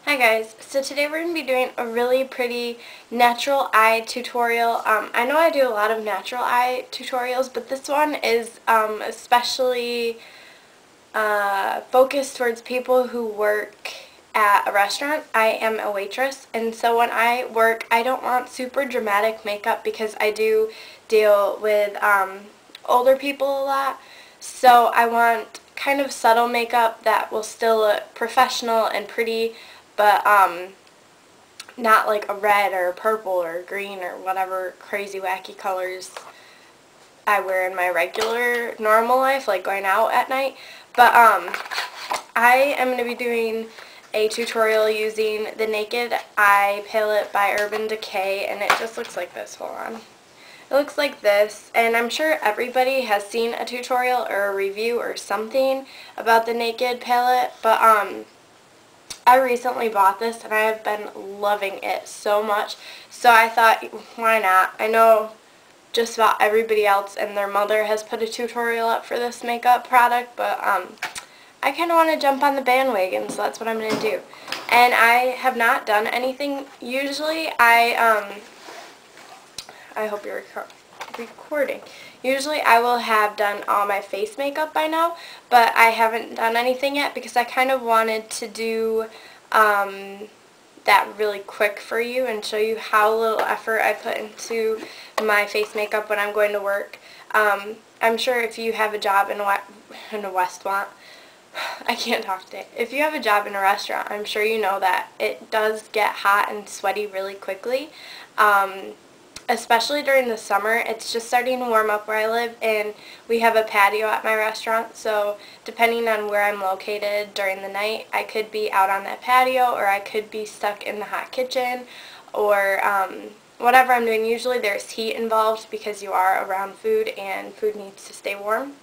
Hi guys, so today we're going to be doing a really pretty natural eye tutorial. I know I do a lot of natural eye tutorials, but this one is especially focused towards people who work at a restaurant. I am a waitress, and so when I work, I don't want super dramatic makeup because I do deal with older people a lot. So I want kind of subtle makeup that will still look professional and pretty, but not like a red or a purple or green or whatever crazy wacky colors I wear in my regular normal life, like going out at night. But I am going to be doing a tutorial using the Naked Eye palette by Urban Decay, and it just looks like this. Hold on. It looks like this, and I'm sure everybody has seen a tutorial or a review or something about the Naked palette, but I recently bought this and I have been loving it so much, so I thought, why not? I know just about everybody else and their mother has put a tutorial up for this makeup product, but I kind of want to jump on the bandwagon, so that's what I'm going to do. And I have not done anything. Usually I hope you're recording. Usually I will have done all my face makeup by now, but I haven't done anything yet because I kind of wanted to do that really quick for you and show you how little effort I put into my face makeup when I'm going to work. I'm sure if you have a job in a restaurant, I can't talk today. If you have a job in a restaurant, I'm sure you know that it does get hot and sweaty really quickly. Especially during the summer. It's just starting to warm up where I live, and we have a patio at my restaurant, so depending on where I'm located during the night, I could be out on that patio, or I could be stuck in the hot kitchen, or whatever I'm doing. Usually there's heat involved because you are around food, and food needs to stay warm,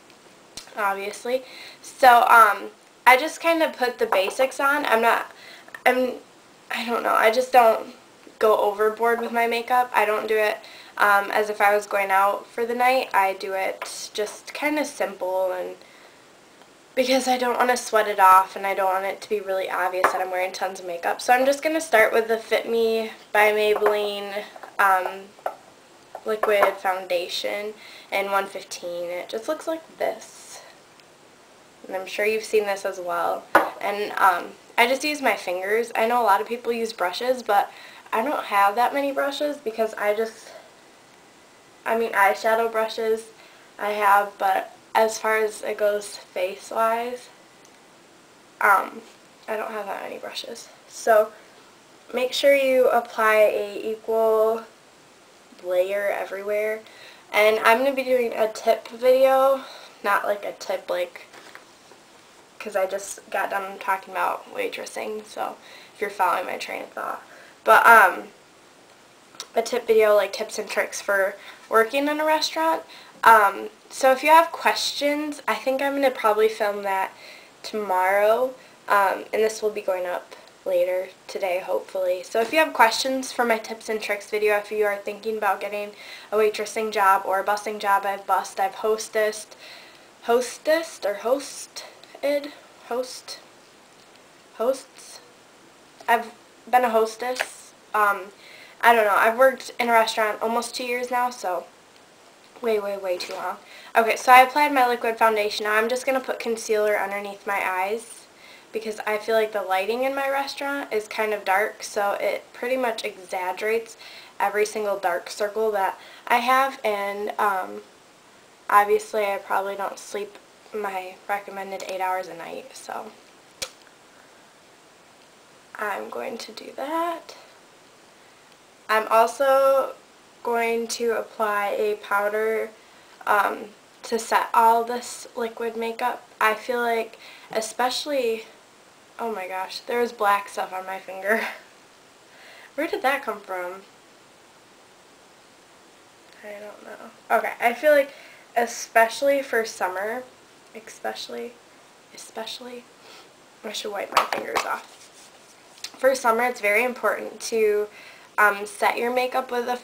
obviously. So I just kind of put the basics on. I don't know, I just don't go overboard with my makeup. I don't do it as if I was going out for the night. I do it just kind of simple, and because I don't want to sweat it off and I don't want it to be really obvious that I'm wearing tons of makeup. So I'm just going to start with the Fit Me by Maybelline liquid foundation in 115. It just looks like this, and I'm sure you've seen this as well. And I just use my fingers. I know a lot of people use brushes, but I don't have that many brushes because eyeshadow brushes I have, but as far as it goes face-wise, I don't have that many brushes. So make sure you apply a equal layer everywhere. And I'm going to be doing a tip video, not like a tip because I just got done talking about waitressing, so if you're following my train of thought. But a tip video, like tips and tricks for working in a restaurant. So if you have questions, I think I'm going to probably film that tomorrow, and this will be going up later today, hopefully. So if you have questions for my tips and tricks video, if you are thinking about getting a waitressing job or a busing job, I've hosted, I've been a hostess. I don't know. I've worked in a restaurant almost 2 years now, so way too long. Okay, so I applied my liquid foundation. Now I'm just going to put concealer underneath my eyes because I feel like the lighting in my restaurant is kind of dark, so it pretty much exaggerates every single dark circle that I have, and obviously I probably don't sleep my recommended 8 hours a night, so I'm going to do that. I'm also going to apply a powder to set all this liquid makeup. I feel like, especially, oh my gosh, there was black stuff on my finger. Where did that come from? I don't know. Okay, I feel like especially for summer, especially, I should wipe my fingers off. For summer, it's very important to set your makeup with a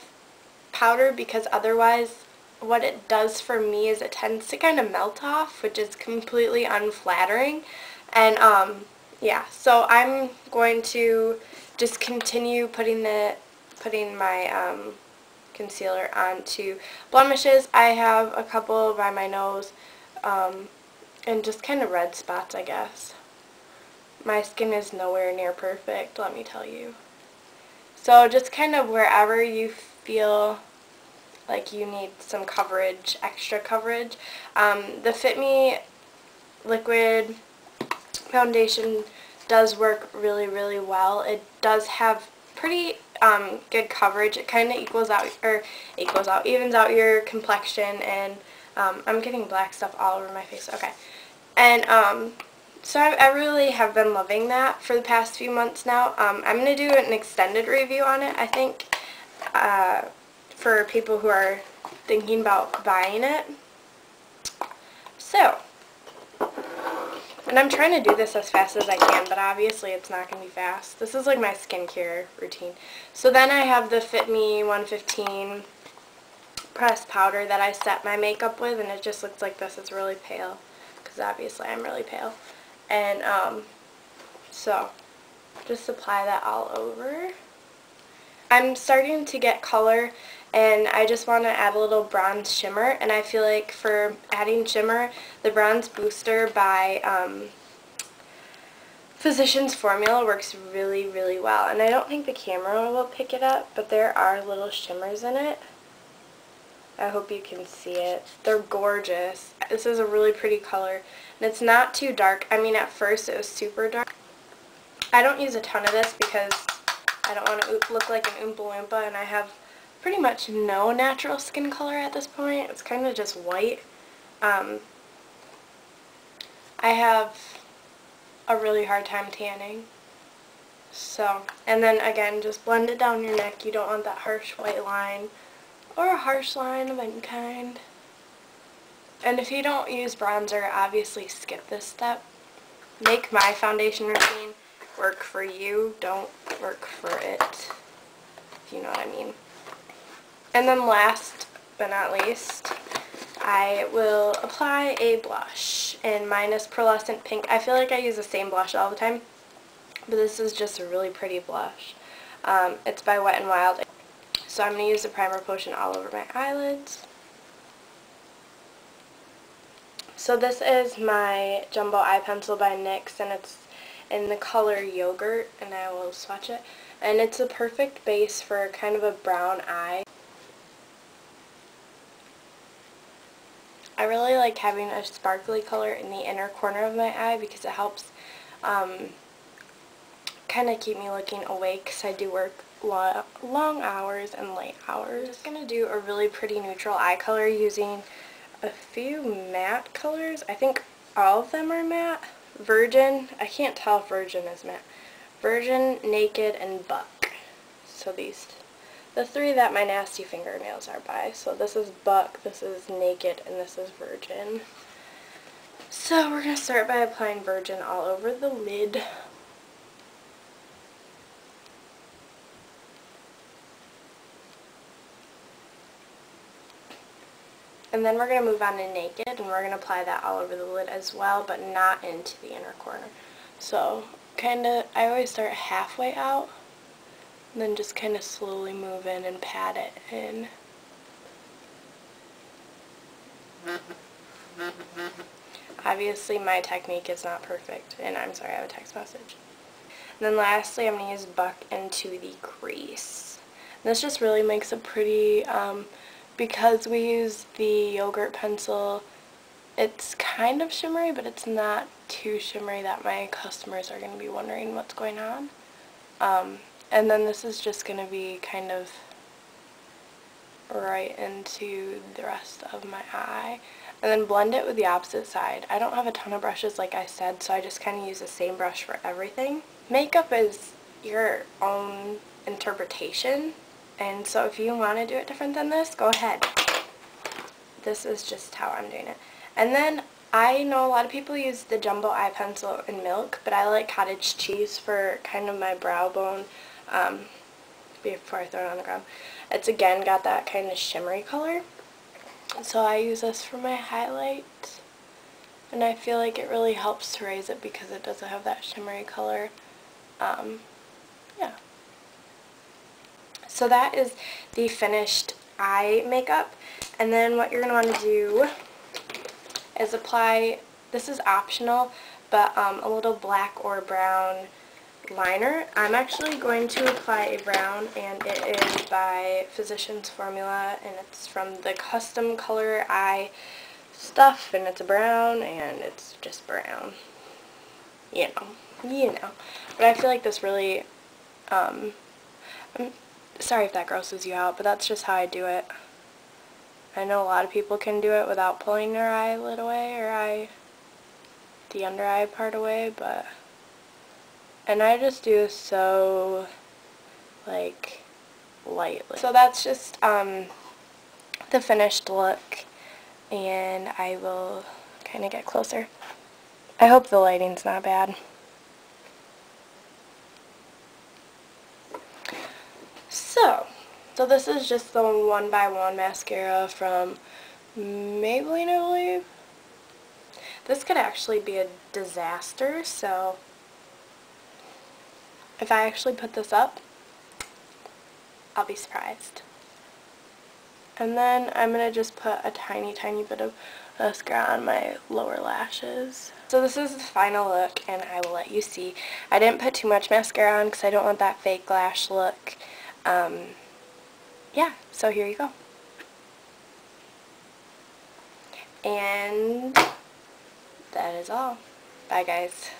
powder, because otherwise what it does for me is it tends to kind of melt off, which is completely unflattering, and yeah, so I'm going to just continue putting my concealer onto blemishes. I have a couple by my nose, and just kind of red spots, I guess. My skin is nowhere near perfect, let me tell you. So just kind of wherever you feel like you need some coverage, extra coverage. The Fit Me liquid foundation does work really, really well. It does have pretty good coverage. It kind of evens out your complexion, and I'm getting black stuff all over my face. Okay. And so I really have been loving that for the past few months now. I'm going to do an extended review on it, I think, for people who are thinking about buying it. So, and I'm trying to do this as fast as I can, but obviously it's not going to be fast. This is like my skincare routine. So then I have the Fit Me 115 pressed powder that I set my makeup with, and it just looks like this. It's really pale, because obviously I'm really pale. And so just apply that all over. I'm starting to get color, and I just want to add a little bronze shimmer, and I feel like for adding shimmer, the Bronze Booster by Physicians Formula works really, really well. And I don't think the camera will pick it up, but there are little shimmers in it. I hope you can see it. They're gorgeous. This is a really pretty color, and it's not too dark. I mean, at first it was super dark. I don't use a ton of this because I don't want to look like an Oompa Loompa, and I have pretty much no natural skin color at this point. It's kind of just white. I have a really hard time tanning. So, and then again, just blend it down your neck. You don't want that harsh white line or a harsh line of any kind. And if you don't use bronzer, obviously skip this step. Make my foundation routine work for you. Don't work for it, if you know what I mean. And then last but not least, I will apply a blush, and mine is Pearlescent Pink. I feel like I use the same blush all the time, but this is just a really pretty blush. It's by Wet n Wild. So I'm going to use the primer potion all over my eyelids. So this is my Jumbo Eye Pencil by NYX, and it's in the color Yogurt, and I will swatch it. And it's a perfect base for kind of a brown eye. I really like having a sparkly color in the inner corner of my eye because it helps kind of keep me looking awake, because I do work long hours and late hours. I'm just going to do a really pretty neutral eye color using a few matte colors. I think all of them are matte. Virgin, I can't tell if Virgin is matte. Virgin, Naked, and Buck. So the three that my nasty fingernails are by. So this is Buck, this is Naked, and this is Virgin. So we're going to start by applying Virgin all over the lid. And then we're going to move on to Naked, and we're going to apply that all over the lid as well, but not into the inner corner. So I always start halfway out, and then just kind of slowly move in and pat it in. Obviously my technique is not perfect, and I'm sorry, I have a text message. And then lastly, I'm going to use Buck into the crease. And this just really makes a pretty, because we use the yogurt pencil, it's kind of shimmery, but it's not too shimmery that my customers are going to be wondering what's going on. And then this is just going to be kind of right into the rest of my eye. And then blend it with the opposite side. I don't have a ton of brushes like I said, so I just kind of use the same brush for everything. Makeup is your own interpretation, and so if you want to do it different than this, go ahead. This is just how I'm doing it. And then I know a lot of people use the Jumbo Eye Pencil in Milk, but I like cottage cheese for kind of my brow bone before I throw it on the ground. It's again got that kind of shimmery color. So I use this for my highlight. And I feel like it really helps to raise it because it doesn't have that shimmery color. Yeah. So that is the finished eye makeup. And then what you're going to want to do is apply, this is optional, but a little black or brown liner. I'm actually going to apply a brown, and it is by Physicians Formula, and it's from the Custom Color Eye stuff, and it's a brown, and it's just brown. You know. But I feel like this really, I'm sorry if that grosses you out, but that's just how I do it. I know a lot of people can do it without pulling their eyelid away, or the under eye part away, and I just do this so, like, lightly. So that's just, the finished look, and I will kind of get closer. I hope the lighting's not bad. So this is just the 1x1 mascara from Maybelline, I believe. This could actually be a disaster, so if I actually put this up, I'll be surprised. And then I'm going to just put a tiny bit of mascara on my lower lashes. So this is the final look, and I will let you see. I didn't put too much mascara on because I don't want that fake lash look. Yeah, so here you go. And that is all. Bye, guys.